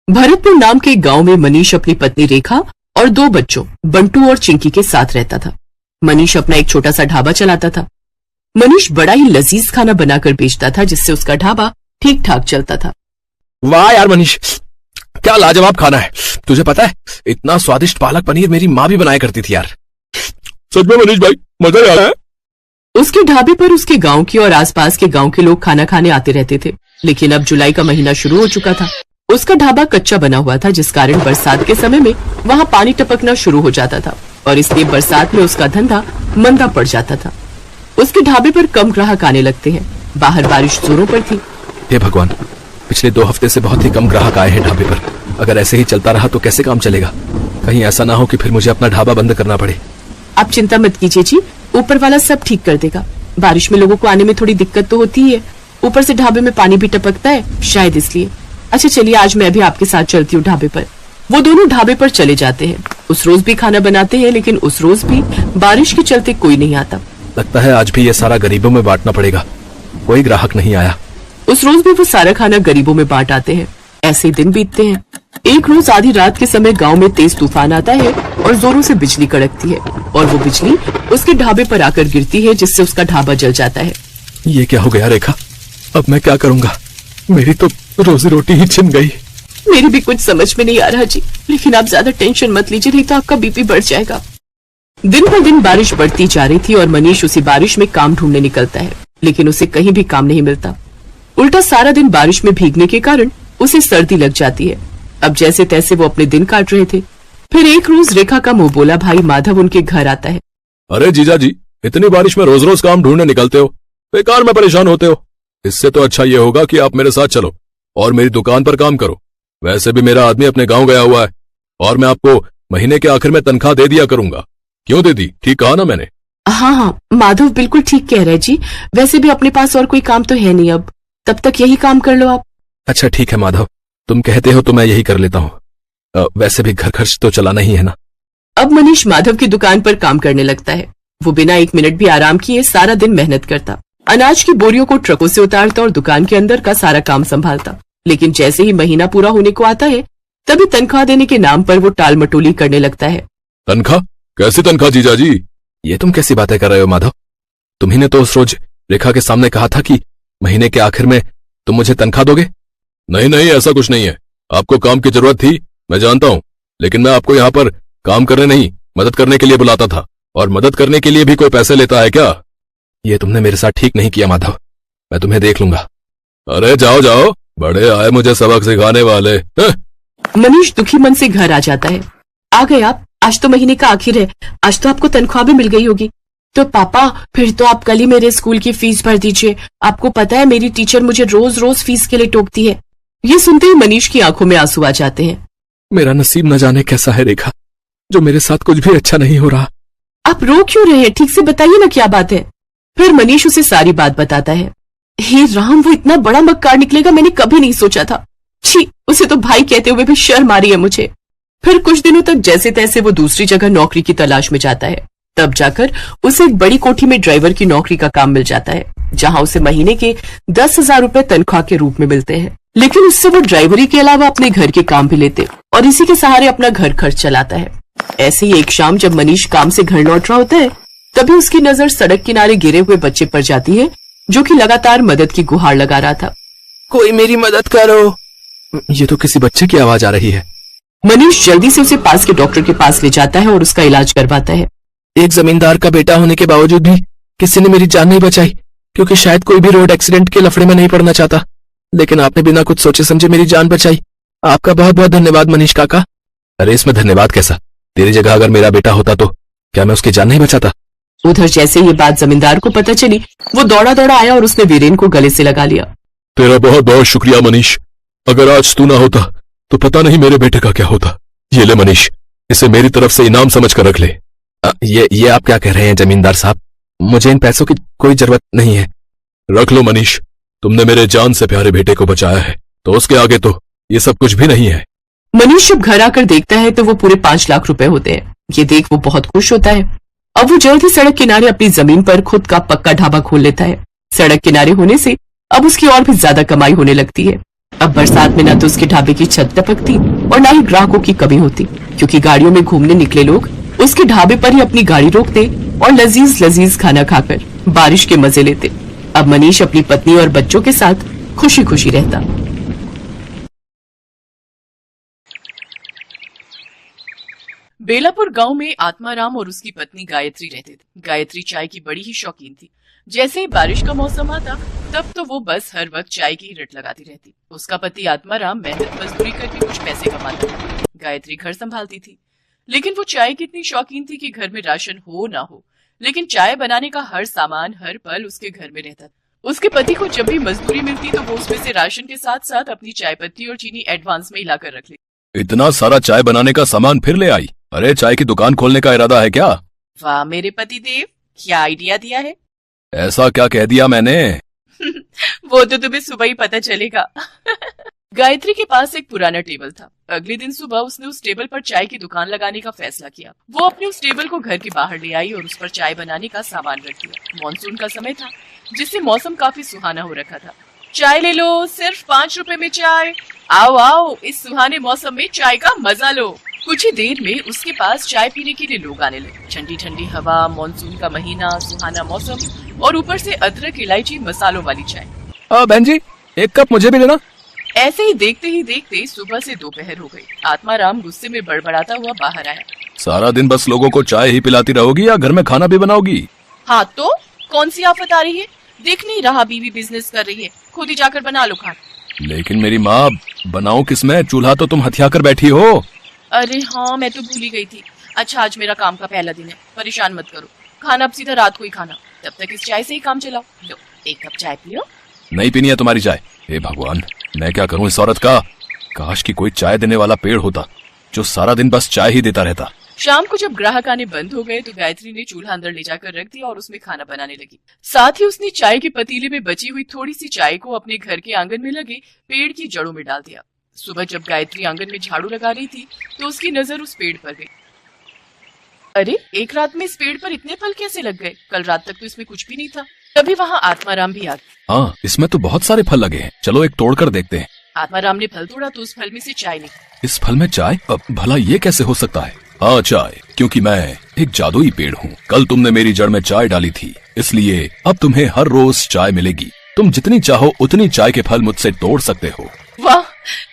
भरतपुर नाम के गांव में मनीष अपनी पत्नी रेखा और 2 बच्चों बंटू और चिंकी के साथ रहता था। मनीष अपना एक छोटा सा ढाबा चलाता था। मनीष बड़ा ही लजीज खाना बनाकर बेचता था, जिससे उसका ढाबा ठीक ठाक चलता था। वाह यार मनीष, क्या लाजवाब खाना है। तुझे पता है, इतना स्वादिष्ट पालक पनीर मेरी माँ भी बनाया करती थी यार। सच में मनीष भाई, मजा आ रहा है। उसके ढाबे पर उसके गांव के और आसपास के गांव के लोग खाना खाने आते रहते थे। लेकिन अब जुलाई का महीना शुरू हो चुका था। उसका ढाबा कच्चा बना हुआ था, जिस कारण बरसात के समय में वहाँ पानी टपकना शुरू हो जाता था और इसलिए बरसात में उसका धंधा मंदा पड़ जाता था। उसके ढाबे पर कम ग्राहक आने लगते हैं। बाहर बारिश जोरों पर थी। हे भगवान, पिछले 2 हफ्ते से बहुत ही कम ग्राहक आए हैं ढाबे पर। अगर ऐसे ही चलता रहा तो कैसे काम चलेगा। कहीं ऐसा ना हो कि फिर मुझे अपना ढाबा बंद करना पड़े। आप चिंता मत कीजिए जी, ऊपर वाला सब ठीक कर देगा। बारिश में लोगों को आने में थोड़ी दिक्कत तो होती ही है, ऊपर से ढाबे में पानी भी टपकता है, शायद इसलिए। अच्छा चलिए, आज मैं भी आपके साथ चलती हूँ ढाबे पर। वो दोनों ढाबे पर चले जाते हैं। उस रोज भी खाना बनाते हैं, लेकिन उस रोज भी बारिश के चलते कोई नहीं आता। लगता है आज भी ये सारा गरीबों में बांटना पड़ेगा। कोई ग्राहक नहीं आया। उस रोज भी वो सारा खाना गरीबों में बांट आते हैं। ऐसे दिन बीतते हैं। एक रोज आधी रात के समय गांव में तेज तूफान आता है और जोरों से बिजली कड़कती है और वो बिजली उसके ढाबे पर आकर गिरती है, जिससे उसका ढाबा जल जाता है। ये क्या हो गया रेखा? अब मैं क्या करूंगा? मेरी तो रोजी रोटी ही छिन गई। मेरी भी कुछ समझ में नहीं आ रहा जी, लेकिन आप ज्यादा टेंशन मत लीजिए, नहीं तो आपका बीपी बढ़ जाएगा। दिन पर दिन बारिश बढ़ती जा रही थी और मनीष उसी बारिश में काम ढूंढने निकलता है, लेकिन उसे कहीं भी काम नहीं मिलता। उल्टा सारा दिन बारिश में भीगने के कारण उसे सर्दी लग जाती है। अब जैसे तैसे वो अपने दिन काट रहे थे। फिर एक रोज रेखा का मुंह बोला भाई माधव उनके घर आता है। अरे जीजा जी, इतनी बारिश में रोज रोज काम ढूंढने निकलते हो, बेकार में परेशान होते हो। इससे तो अच्छा ये होगा कि आप मेरे साथ चलो और मेरी दुकान पर काम करो। वैसे भी मेरा आदमी अपने गांव गया हुआ है और मैं आपको महीने के आखिर में तनख्वाह दे दिया करूंगा। क्यों दे दी? ठीक कहा ना मैंने? हाँ, माधव बिल्कुल ठीक कह रहे जी। वैसे भी अपने पास और कोई काम तो है नहीं, अब तब तक यही काम कर लो आप। अच्छा ठीक है माधव, तुम कहते हो तो मैं यही कर लेता हूँ। वैसे भी घर खर्च तो चलाना ही है ना। अब मनीष माधव की दुकान पर काम करने लगता है। वो बिना 1 मिनट भी आराम किए सारा दिन मेहनत करता, अनाज की बोरियों को ट्रकों से उतारता और दुकान के अंदर का सारा काम संभालता। लेकिन जैसे ही महीना पूरा होने को आता है, तभी तनख्वाह देने के नाम पर वो टाल मटोली करने लगता है। तनख्वाह? कैसी तनख्वाह जीजा जी? ये तुम कैसी बातें कर रहे हो माधव? तुम्ही ने तो उस रोज रेखा के सामने कहा था कि महीने के आखिर में तुम मुझे तनख्वाह दोगे। नहीं नहीं, ऐसा कुछ नहीं है। आपको काम की जरूरत थी, मैं जानता हूँ, लेकिन मैं आपको यहाँ पर काम करने नहीं, मदद करने के लिए बुलाता था। और मदद करने के लिए भी कोई पैसे लेता है क्या? ये तुमने मेरे साथ ठीक नहीं किया माधव, मैं तुम्हें देख लूंगा। अरे जाओ जाओ, बड़े आए मुझे सबक सिखाने वाले। मनीष दुखी मन से घर आ जाता है। आ गए आप? आज तो महीने का आखिर है, आज तो आपको तनख्वाह भी मिल गई होगी। तो पापा फिर तो आप कल ही मेरे स्कूल की फीस भर दीजिए। आपको पता है मेरी टीचर मुझे रोज रोज फीस के लिए टोकती है। ये सुनते ही मनीष की आंखों में आंसू आ जाते हैं। मेरा नसीब न जाने कैसा है रेखा, जो मेरे साथ कुछ भी अच्छा नहीं हो रहा। आप रो क्यों रहे हैं? ठीक से बताइए ना क्या बात है। फिर मनीष उसे सारी बात बताता है। हे राम, वो इतना बड़ा मक्कार निकलेगा मैंने कभी नहीं सोचा था। छी, उसे तो भाई कहते हुए भी शर्म आ रही है मुझे। फिर कुछ दिनों तक जैसे तैसे वो दूसरी जगह नौकरी की तलाश में जाता है। तब जाकर उसे एक बड़ी कोठी में ड्राइवर की नौकरी का काम मिल जाता है, जहां उसे महीने के 10,000 रुपए तनख्वाह के रूप में मिलते हैं। लेकिन उससे वो ड्राइवरी के अलावा अपने घर के काम भी लेते और इसी के सहारे अपना घर खर्च चलाता है। ऐसे ही एक शाम जब मनीष काम से घर लौट रहा होता है, तभी उसकी नजर सड़क किनारे गिरे हुए बच्चे पर जाती है, जो कि लगातार मदद की गुहार लगा रहा था। कोई मेरी मदद करो। ये तो किसी बच्चे की आवाज आ रही है। मनीष जल्दी से उसे पास के डॉक्टर के पास ले जाता है और उसका इलाज करवाता है। एक जमींदार का बेटा होने के बावजूद भी किसी ने मेरी जान नहीं बचाई, क्योंकि शायद कोई भी रोड एक्सीडेंट के लफड़े में नहीं पड़ना चाहता, लेकिन आपने बिना कुछ सोचे समझे मेरी जान बचाई। आपका बहुत बहुत धन्यवाद मनीष काका। अरे इसमें धन्यवाद कैसा? तेरी जगह अगर मेरा बेटा होता तो क्या मैं उसकी जान नहीं बचाता? उधर जैसे ये बात जमींदार को पता चली, वो दौड़ा दौड़ा आया और उसने वीरेन को गले से लगा लिया। तेरा बहुत बहुत शुक्रिया मनीष, अगर आज तू ना होता तो पता नहीं मेरे बेटे का क्या होता। ये ले मनीष, इसे मेरी तरफ से इनाम समझ कर रख ले। ये आप क्या कह रहे हैं जमींदार साहब? मुझे इन पैसों की कोई जरूरत नहीं है। रख लो मनीष, तुमने मेरे जान से प्यारे बेटे को बचाया है, तो उसके आगे तो ये सब कुछ भी नहीं है। मनीष जब घर आकर देखता है तो वो पूरे 5 लाख रुपए होते हैं। ये देख वो बहुत खुश होता है। अब वो जल्द ही सड़क किनारे अपनी जमीन पर खुद का पक्का ढाबा खोल लेता है। सड़क किनारे होने से अब उसकी और भी ज्यादा कमाई होने लगती है। अब बरसात में न तो उसके ढाबे की छत टपकती और न ही ग्राहकों की कमी होती, क्योंकि गाड़ियों में घूमने निकले लोग उसके ढाबे पर ही अपनी गाड़ी रोकते और लजीज लजीज खाना खाकर बारिश के मजे लेते। अब मनीष अपनी पत्नी और बच्चों के साथ खुशी खुशी रहता। बेलापुर गांव में आत्माराम और उसकी पत्नी गायत्री रहते थे। गायत्री चाय की बड़ी ही शौकीन थी। जैसे ही बारिश का मौसम आता तब तो वो बस हर वक्त चाय की रट लगाती रहती। उसका पति आत्माराम मेहनत मजदूरी करके कुछ पैसे कमाता था। गायत्री घर संभालती थी, लेकिन वो चाय की इतनी शौकीन थी कि घर में राशन हो ना हो, लेकिन चाय बनाने का हर सामान हर पल उसके घर में रहता था। उसके पति को जब भी मजदूरी मिलती तो वो उसमें से राशन के साथ साथ अपनी चाय पत्ती और चीनी एडवांस में हिलाकर रख लेती। इतना सारा चाय बनाने का सामान फिर ले आई? अरे चाय की दुकान खोलने का इरादा है क्या? वाह मेरे पति देव, क्या आइडिया दिया है। ऐसा क्या कह दिया मैंने? वो तो तुम्हें सुबह ही पता चलेगा। गायत्री के पास एक पुराना टेबल था। अगले दिन सुबह उसने उस टेबल पर चाय की दुकान लगाने का फैसला किया। वो अपने उस टेबल को घर के बाहर ले आई और उस पर चाय बनाने का सामान रख दिया। मानसून का समय था, जिससे मौसम काफी सुहाना हो रखा था। चाय ले लो, सिर्फ 5 रुपए में चाय। आओ आओ, इस सुहाने मौसम में चाय का मजा लो। कुछ ही देर में उसके पास चाय पीने के लिए लोग आने लगे। ठंडी ठंडी हवा, मानसून का महीना, सुहाना मौसम और ऊपर से अदरक इलायची मसालों वाली चाय। बहन जी, एक कप मुझे भी लेना। ऐसे ही देखते सुबह से दोपहर हो गई। आत्माराम गुस्से में बड़बड़ाता हुआ बाहर आया। सारा दिन बस लोगों को चाय ही पिलाती रहोगी या घर में खाना भी बनाओगी? हाँ तो कौन सी आफत आ रही है? देख नहीं रहा बीवी बिजनेस कर रही है, खुद ही जाकर बना लो खाना। लेकिन मेरी माँ, बनाओ किसमें? चूल्हा तो तुम हथिया कर बैठी हो। अरे हाँ, मैं तो भूल ही गई थी। अच्छा, आज मेरा काम का पहला दिन है, परेशान मत करो। खाना अब सीधा रात को ही खाना, तब तक इस चाय से ही काम चलाओ। लो, एक कप चाय पियो। नहीं पीनी है तुम्हारी चाय। हे भगवान, मैं क्या करूं इस औरत का? काश कि कोई चाय देने वाला पेड़ होता जो सारा दिन बस चाय ही देता रहता। शाम को जब ग्राहक आने बंद हो गए तो गायत्री ने चूल्हा अंदर ले जाकर रख दिया और उसमें खाना बनाने लगी। साथ ही उसने चाय के पतीले में बची हुई थोड़ी सी चाय को अपने घर के आंगन में लगे पेड़ की जड़ों में डाल दिया। सुबह जब गायत्री आंगन में झाड़ू लगा रही थी तो उसकी नजर उस पेड़ पर गई। अरे, एक रात में इस पेड़ पर इतने फल कैसे लग गए? कल रात तक तो इसमें कुछ भी नहीं था। तभी वहाँ आत्माराम भी आ गया। हाँ, इसमें तो बहुत सारे फल लगे हैं, चलो एक तोड़कर देखते हैं। आत्माराम ने फल तोड़ा तो उस फल में से चाय निकली। इस फल में चाय? अब भला ये कैसे हो सकता है? हाँ, चाय, क्योंकि मैं एक जादुई पेड़ हूँ। कल तुमने मेरी जड़ में चाय डाली थी, इसलिए अब तुम्हें हर रोज चाय मिलेगी। तुम जितनी चाहो उतनी चाय के फल मुझसे तोड़ सकते हो। वाह,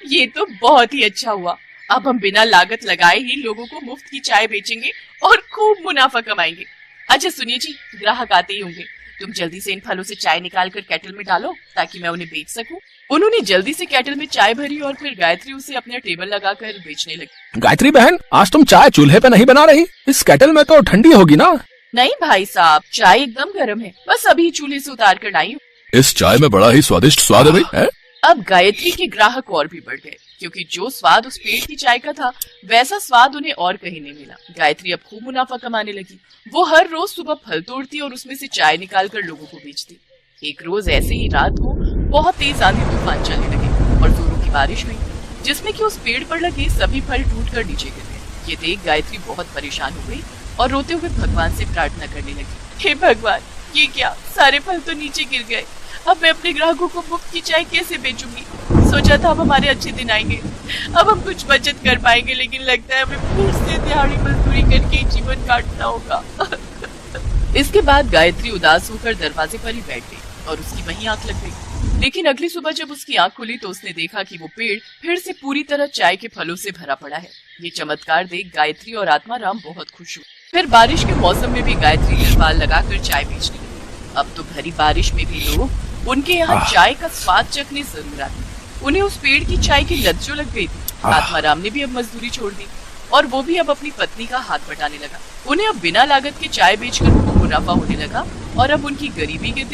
ये तो बहुत ही अच्छा हुआ। अब हम बिना लागत लगाए ही लोगों को मुफ्त की चाय बेचेंगे और खूब मुनाफा कमाएंगे। अच्छा सुनिए जी, ग्राहक आते ही होंगे, तुम जल्दी से इन फलों से चाय निकाल कर केटल में डालो ताकि मैं उन्हें बेच सकूं। उन्होंने जल्दी से केटल में चाय भरी और फिर गायत्री उसे अपने टेबल लगाकर बेचने लगी। गायत्री बहन, आज तुम चाय चूल्हे पे नहीं बना रही? इस केटल में तो ठंडी होगी ना? नहीं भाई साहब, चाय एकदम गर्म है, बस अभी चूल्हे से उतार कर लाई हूँ। इस चाय में बड़ा ही स्वादिष्ट स्वाद है भाई, है? अब गायत्री के ग्राहक और भी बढ़ गए, क्योंकि जो स्वाद उस पेड़ की चाय का था वैसा स्वाद उन्हें और कहीं नहीं मिला। गायत्री अब खूब मुनाफा कमाने लगी। वो हर रोज सुबह फल तोड़ती और उसमें से चाय निकालकर लोगों को बेचती। एक रोज ऐसे ही रात को बहुत तेज आंधी तूफान चलने लगे और जोरों की बारिश हुई, जिसमें कि उस पेड़ पर लगे सभी फल टूटकर नीचे गिर गए। ये देख गायत्री बहुत परेशान हो गई और रोते हुए भगवान से प्रार्थना करने लगी। हे भगवान, ये क्या, सारे फल तो नीचे गिर गए। अब मैं अपने ग्राहकों को मुफ्त की चाय कैसे बेचूंगी? सोचा था अब हमारे अच्छे दिन आएंगे, अब हम कुछ बचत कर पाएंगे, लेकिन लगता है हमें फिर से दिहाड़ी मजदूरी करके जीवन काटना होगा। इसके बाद गायत्री उदास होकर दरवाजे पर ही बैठ गई और उसकी वहीं आंख लग गई। लेकिन अगली सुबह जब उसकी आंख खुली तो उसने देखा कि वो पेड़ फिर से पूरी तरह चाय के फलों से भरा पड़ा है। ये चमत्कार देख गायत्री और आत्माराम बहुत खुश हुए। फिर बारिश के मौसम में भी गायत्री तिरपाल लगाकर चाय बेचने लगी। अब तो भरी बारिश में भी लोग उनके यहाँ चाय का स्वाद चखने जरूर आते। उन्हें उस पेड़ की चाय की लत जो लग गई थी। आत्माराम ने भी अब मजदूरी छोड़ दी और वो भी अब अपनी पत्नी का हाथ बटाने लगा। उन्हें अब बिना लागत के चाय बेचकर मुनाफा होने लगा और अब उनकी गरीबी के दिन